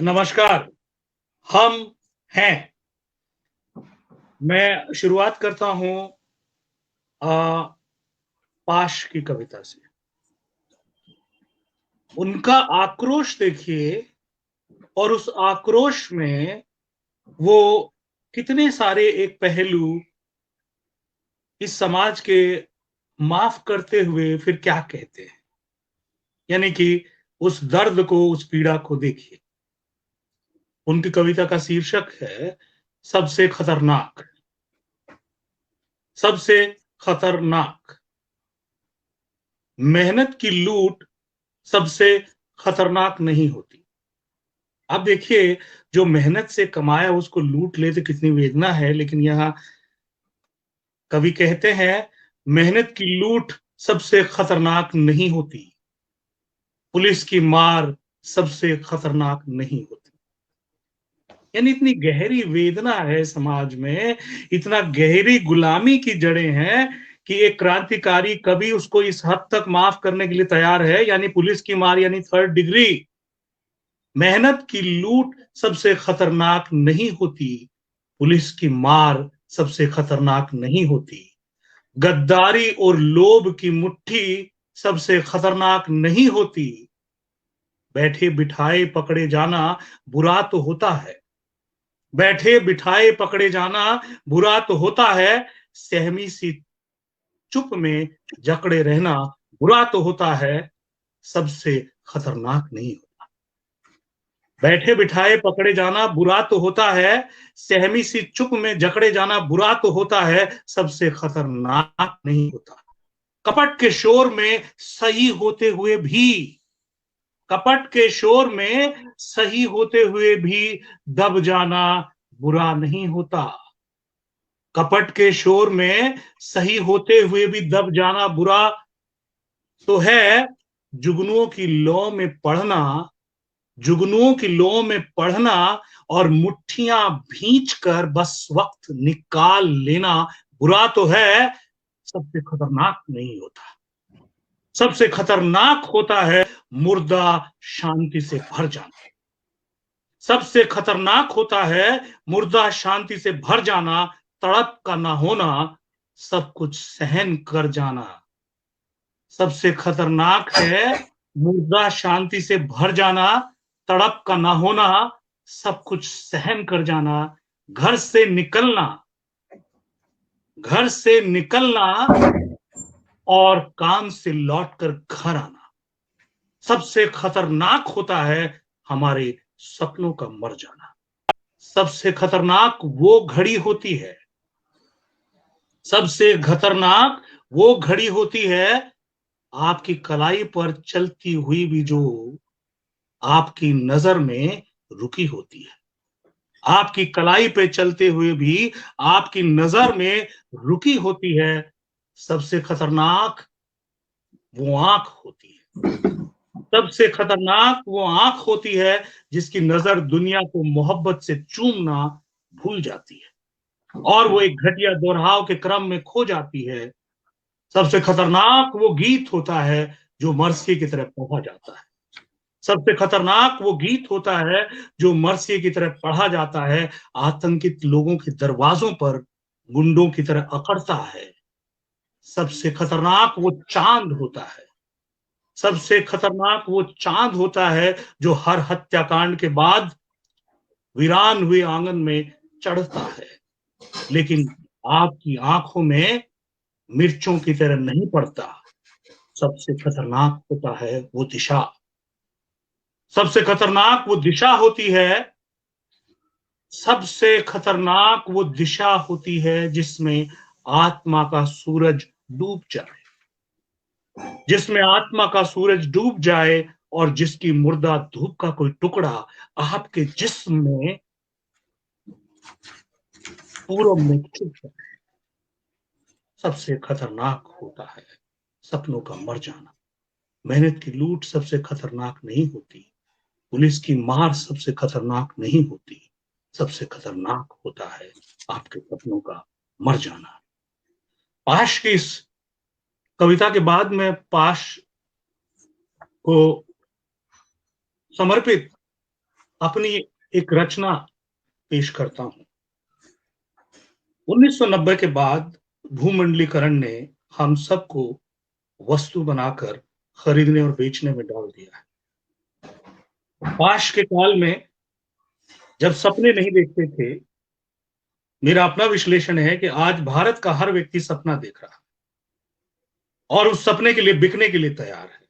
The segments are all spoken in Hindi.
नमस्कार। हम हैं। मैं शुरुआत करता हूँ पाश की कविता से। उनका आक्रोश देखिए और उस आक्रोश में वो कितने सारे एक पहलू इस समाज के माफ करते हुए फिर क्या कहते हैं। यानी कि उस दर्द को, उस पीड़ा को देखिए। उनकी कविता का शीर्षक है सबसे खतरनाक। सबसे खतरनाक। मेहनत की लूट सबसे खतरनाक नहीं होती। अब देखिए, जो मेहनत से कमाया उसको लूट ले तो कितनी वेदना है, लेकिन यहाँ कवि कहते हैं मेहनत की लूट सबसे खतरनाक नहीं होती। पुलिस की मार सबसे खतरनाक नहीं होती। यानी इतनी गहरी वेदना है समाज में, इतना गहरी गुलामी की जड़ें हैं कि एक क्रांतिकारी कवि उसको इस हद तक माफ करने के लिए तैयार है। यानी पुलिस की मार, यानी थर्ड डिग्री। मेहनत की लूट सबसे खतरनाक नहीं होती। पुलिस की मार सबसे खतरनाक नहीं होती। गद्दारी और लोभ की मुट्ठी सबसे खतरनाक नहीं होती। बैठे बिठाए पकड़े जाना बुरा तो होता है। बैठे बिठाए पकड़े जाना बुरा तो होता है। सहमी सी चुप में जकड़े रहना बुरा तो होता है, सबसे खतरनाक नहीं होता। बैठे बिठाए पकड़े जाना बुरा तो होता है, सहमी सी चुप में जकड़े जाना बुरा तो होता है, सबसे खतरनाक नहीं होता। कपट के शोर में सही होते हुए भी, कपट के शोर में सही होते हुए भी दब जाना बुरा नहीं होता। कपट के शोर में सही होते हुए भी दब जाना बुरा तो है। जुगनुओं की लौ में पढ़ना, जुगनुओं की लौ में पढ़ना और मुट्ठियां भींच कर बस वक्त निकाल लेना बुरा तो है, सबसे खतरनाक नहीं होता। सबसे खतरनाक होता है मुर्दा शांति से भर जाना। सबसे खतरनाक होता है मुर्दा शांति से भर जाना, तड़प का ना होना, सब कुछ सहन कर जाना। सबसे खतरनाक है मुर्दा शांति से भर जाना, तड़प का ना होना, सब कुछ सहन कर जाना। घर से निकलना, घर से निकलना और काम से लौटकर घर आना। सबसे खतरनाक होता है हमारे सपनों का मर जाना। सबसे खतरनाक वो घड़ी होती है, सबसे खतरनाक वो घड़ी होती है आपकी कलाई पर चलती हुई भी जो आपकी नजर में रुकी होती है। आपकी कलाई पे चलते हुए भी आपकी नजर में रुकी होती है। सबसे खतरनाक वो आंख होती है। सबसे खतरनाक वो आंख होती है जिसकी नजर दुनिया को मोहब्बत से चूमना भूल जाती है और वो एक घटिया दोहराव के क्रम में खो जाती है। सबसे खतरनाक वो गीत होता है जो मरसी की तरह पढ़ा जाता है। सबसे खतरनाक वो गीत होता है जो मरसी की तरह पढ़ा जाता है, आतंकित लोगों के दरवाजों पर गुंडों की तरह अकड़ता है। सबसे खतरनाक वो चांद होता है। सबसे खतरनाक वो चांद होता है जो हर हत्याकांड के बाद वीरान हुए आंगन में चढ़ता है, लेकिन आपकी आंखों में मिर्चों की तरह नहीं पड़ता। सबसे खतरनाक होता है वो दिशा। सबसे खतरनाक वो दिशा होती है, सबसे खतरनाक वो दिशा होती है जिसमें आत्मा का सूरज डूब जाए, जिसमें आत्मा का सूरज डूब जाए और जिसकी मुर्दा धूप का कोई टुकड़ा आपके जिस्म में पूर्व में छुप जाए। सबसे खतरनाक होता है सपनों का मर जाना। मेहनत की लूट सबसे खतरनाक नहीं होती। पुलिस की मार सबसे खतरनाक नहीं होती। सबसे खतरनाक होता है आपके सपनों का मर जाना। पाश की इस कविता के बाद मैं पाश को समर्पित अपनी एक रचना पेश करता हूं। 1990 के बाद भूमंडलीकरण ने हम सबको वस्तु बनाकर खरीदने और बेचने में डाल दिया है। पाश के काल में जब सपने नहीं देखते थे, मेरा अपना विश्लेषण है कि आज भारत का हर व्यक्ति सपना देख रहा है और उस सपने के लिए बिकने के लिए तैयार है।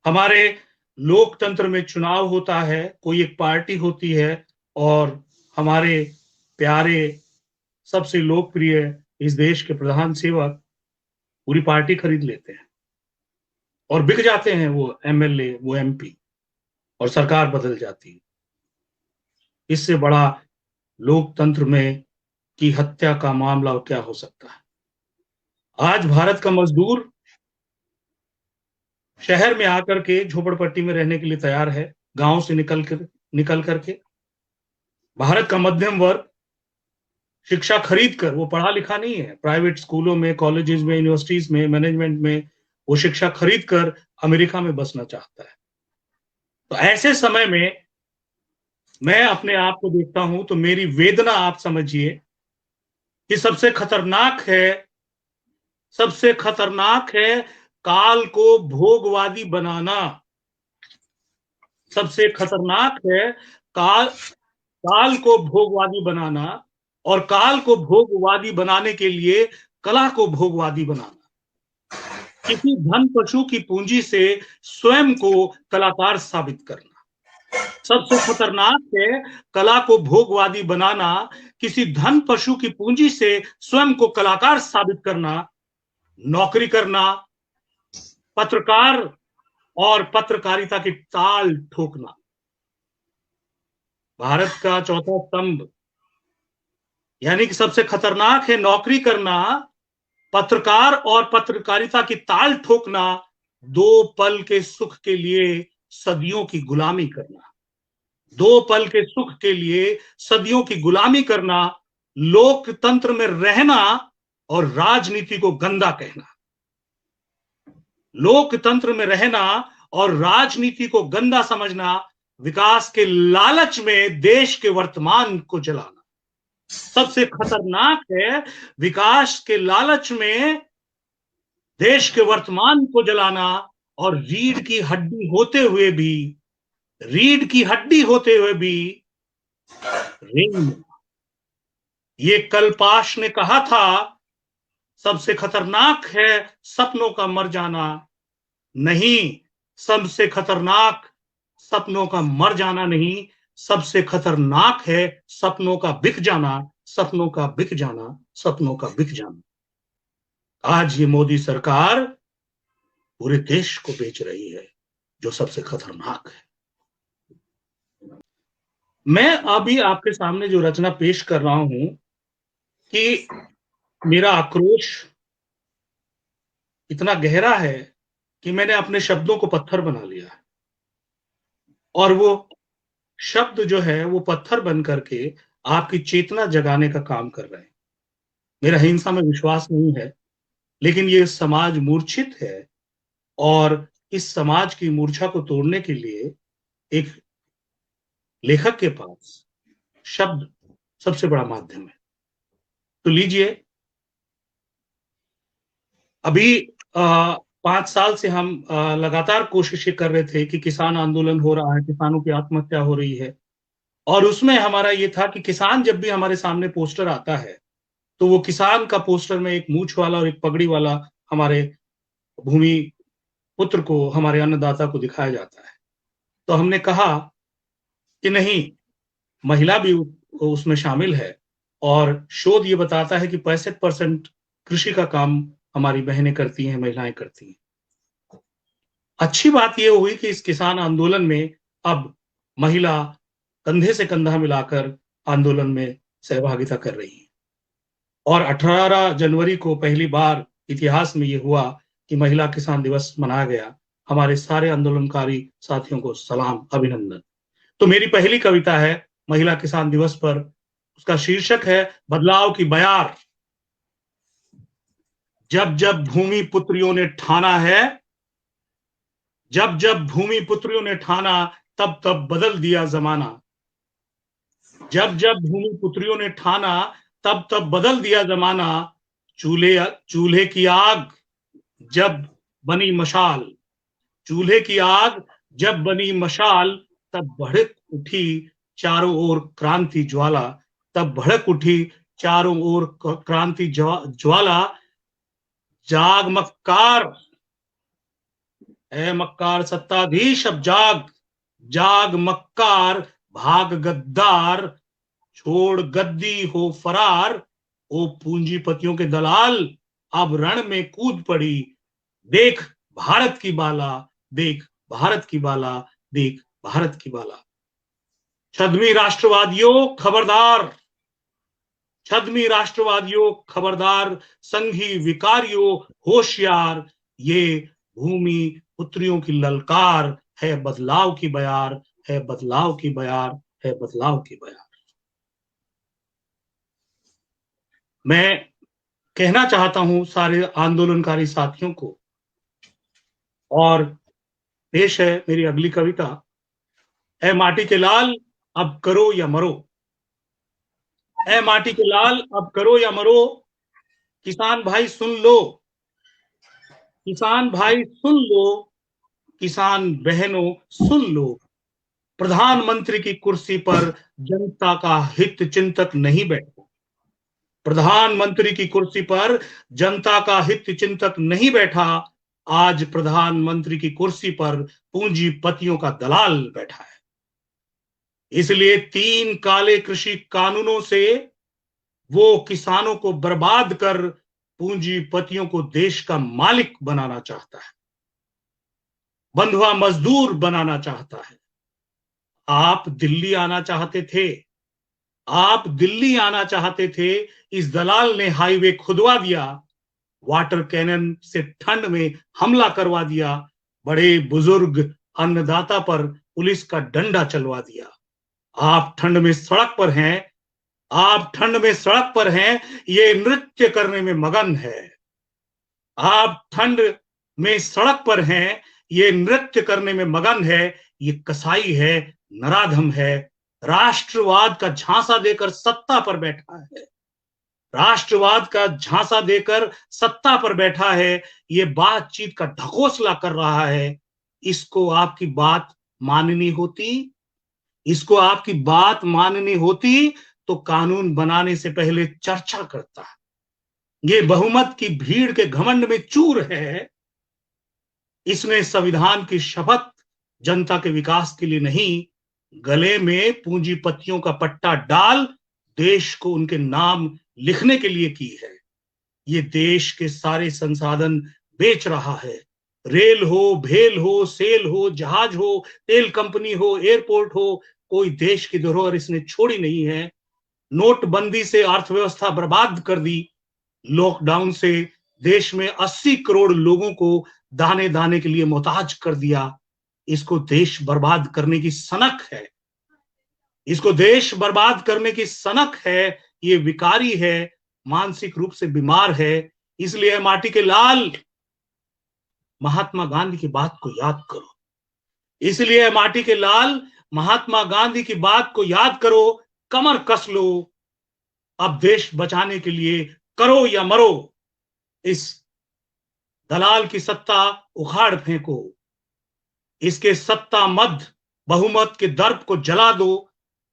हमारे लोकतंत्र में चुनाव होता है, कोई एक पार्टी होती है और हमारे प्यारे, सबसे लोकप्रिय इस देश के प्रधान सेवक पूरी पार्टी खरीद लेते हैं और बिक जाते हैं, वो एमएलए, वो एमपी, और सरकार बदल जाती है। इससे बड़ा लोकतंत्र में की हत्या का मामला क्या हो सकता है। आज भारत का मजदूर शहर में आकर के झोपड़पट्टी में रहने के लिए तैयार है, गांव से निकल करके। भारत का मध्यम वर्ग शिक्षा खरीद कर, वो पढ़ा लिखा नहीं है, प्राइवेट स्कूलों में, कॉलेजेस में, यूनिवर्सिटीज में, मैनेजमेंट में वो शिक्षा खरीद कर अमेरिका में बसना चाहता है। तो ऐसे समय में मैं अपने आप को देखता हूं तो मेरी वेदना आप समझिए कि सबसे खतरनाक है काल को भोगवादी बनाना। सबसे खतरनाक है काल को भोगवादी बनाना, और काल को भोगवादी बनाने के लिए कला को भोगवादी बनाना। किसी धन पशु की पूंजी से स्वयं को कलाकार साबित करना। सबसे खतरनाक है कला को भोगवादी बनाना, किसी धन पशु की पूंजी से स्वयं को कलाकार साबित करना, नौकरी करना, पत्रकार और पत्रकारिता की ताल ठोकना। भारत का चौथा स्तंभ यानी कि सबसे खतरनाक है नौकरी करना, पत्रकार और पत्रकारिता की ताल ठोकना, दो पल के सुख के लिए सदियों की गुलामी करना। दो पल के सुख के लिए सदियों की गुलामी करना, लोकतंत्र में रहना और राजनीति को गंदा कहना। लोकतंत्र में रहना और राजनीति को गंदा समझना, विकास के लालच में देश के वर्तमान को जलाना। सबसे खतरनाक है विकास के लालच में देश के वर्तमान को जलाना और रीढ़ की हड्डी होते हुए भी रेंगना। ये कल्पाश ने कहा था, सबसे खतरनाक है सपनों का मर जाना। नहीं, सबसे खतरनाक सपनों का मर जाना नहीं, सबसे खतरनाक है सपनों का बिक जाना, सपनों का बिक जाना, सपनों का बिक जाना। आज ये मोदी सरकार पूरे देश को बेच रही है, जो सबसे खतरनाक है। मैं अभी आपके सामने जो रचना पेश कर रहा हूं कि मेरा आक्रोश इतना गहरा है कि मैंने अपने शब्दों को पत्थर बना लिया है, और वो शब्द जो है वो पत्थर बन करके आपकी चेतना जगाने का काम कर रहे हैं। मेरा हिंसा में विश्वास नहीं है, लेकिन ये समाज मूर्छित है और इस समाज की मूर्छा को तोड़ने के लिए एक लेखक के पास शब्द सबसे बड़ा माध्यम है। तो लीजिए, अभी 5 साल से हम लगातार कोशिशें कर रहे थे कि किसान आंदोलन हो रहा है, किसानों की आत्महत्या हो रही है, और उसमें हमारा ये था कि किसान जब भी हमारे सामने पोस्टर आता है तो वो किसान का पोस्टर में एक मूछ वाला और एक पगड़ी वाला हमारे भूमि पुत्र को, हमारे अन्नदाता को दिखाया जाता है। तो हमने कहा कि नहीं, महिला भी उसमें शामिल है, और शोध ये बताता है कि 65% कृषि का काम हमारी बहनें करती हैं, महिलाएं करती हैं। अच्छी बात यह हुई कि इस किसान आंदोलन में अब महिला कंधे से कंधा मिलाकर आंदोलन में सहभागिता कर रही है, और 18 जनवरी को पहली बार इतिहास में यह हुआ कि महिला किसान दिवस मनाया गया। हमारे सारे आंदोलनकारी साथियों को सलाम, अभिनंदन। तो मेरी पहली कविता है महिला किसान दिवस पर, उसका शीर्षक है बदलाव की बयार। जब जब भूमि पुत्रियों ने ठाना है, जब जब भूमि पुत्रियों ने ठाना, तब तब बदल दिया जमाना। जब जब भूमि पुत्रियों ने ठाना, तब तब बदल दिया जमाना। चूल्हे चूल्हे की आग जब बनी मशाल, चूल्हे की आग जब बनी मशाल, तब भड़क उठी चारों ओर क्रांति ज्वाला, तब भड़क उठी चारों ओर क्रांति ज्वाला। जाग मक्कार, ए मक्कार सत्ताधीश अब जाग, जाग मक्कार भाग गद्दार, छोड़ गद्दी हो फरार, ओ पूंजीपतियों के दलाल, अब रण में कूद पड़ी। देख भारत की बाला, देख भारत की बाला, देख भारत की बाला। छद्मी राष्ट्रवादियों खबरदार, छद्मी राष्ट्रवादियों खबरदार, संघी विकारियों होशियार, ये भूमि पुत्रियों की ललकार है, बदलाव की बयार है, बदलाव की बयार है, बदलाव की बयार। मैं कहना चाहता हूं सारे आंदोलनकारी साथियों को, और पेश है मेरी अगली कविता। ए माटी के लाल अब करो या मरो, ए माटी के लाल अब करो या मरो, किसान भाई सुन लो, किसान भाई सुन लो, किसान बहनों सुन लो। प्रधानमंत्री की कुर्सी पर जनता का हित चिंतक नहीं बैठा, प्रधानमंत्री की कुर्सी पर जनता का हित चिंतक नहीं बैठा, आज प्रधानमंत्री की कुर्सी पर पूंजीपतियों का दलाल बैठा है। इसलिए 3 काले कृषि कानूनों से वो किसानों को बर्बाद कर पूंजीपतियों को देश का मालिक बनाना चाहता है, बंधुआ मजदूर बनाना चाहता है। आप दिल्ली आना चाहते थे, आप दिल्ली आना चाहते थे, इस दलाल ने हाईवे खुदवा दिया, वाटर कैनन से ठंड में हमला करवा दिया, बड़े बुजुर्ग अन्नदाता पर पुलिस का डंडा चलवा दिया। आप ठंड में सड़क पर हैं, आप ठंड में सड़क पर हैं, ये नृत्य करने में मगन है। आप ठंड में सड़क पर हैं, ये नृत्य करने में मगन है, ये कसाई है, नराधम है, राष्ट्रवाद का झांसा देकर सत्ता पर बैठा है, राष्ट्रवाद का झांसा देकर सत्ता पर बैठा है, ये बातचीत का ढकोसला कर रहा है। इसको आपकी बात माननी होती, इसको आपकी बात माननी होती तो कानून बनाने से पहले चर्चा करता। ये बहुमत की भीड़ के घमंड में चूर है, इसने संविधान की शपथ जनता के विकास के लिए नहीं, गले में पूंजीपतियों का पट्टा डाल देश को उनके नाम लिखने के लिए की है। ये देश के सारे संसाधन बेच रहा है, रेल हो, भेल हो, सेल हो, जहाज हो, तेल कंपनी हो, एयरपोर्ट हो, कोई देश की धरोहर इसने छोड़ी नहीं है। नोटबंदी से अर्थव्यवस्था बर्बाद कर दी, लॉकडाउन से देश में 80 करोड़ लोगों को दाने दाने के लिए मोहताज कर दिया। इसको देश बर्बाद करने की सनक है, इसको देश बर्बाद करने की सनक है, ये विकारी है, मानसिक रूप से बीमार है। इसलिए माटी के लाल महात्मा गांधी की बात को याद करो, इसलिए माटी के लाल महात्मा गांधी की बात को याद करो, कमर कस लो, अब देश बचाने के लिए करो या मरो, इस दलाल की सत्ता उखाड़ फेंको, इसके सत्ता मद बहुमत के दर्प को जला दो,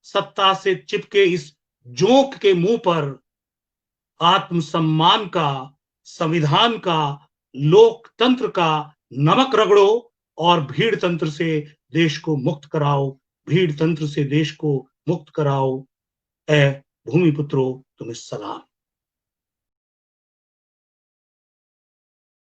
सत्ता से चिपके इस जोंक के मुंह पर आत्मसम्मान का, संविधान का, लोकतंत्र का नमक रगड़ो और भीड़ तंत्र से देश को मुक्त कराओ, भीड़ तंत्र से देश को मुक्त कराओ। ए भूमिपुत्रो तुम्हें सलाम।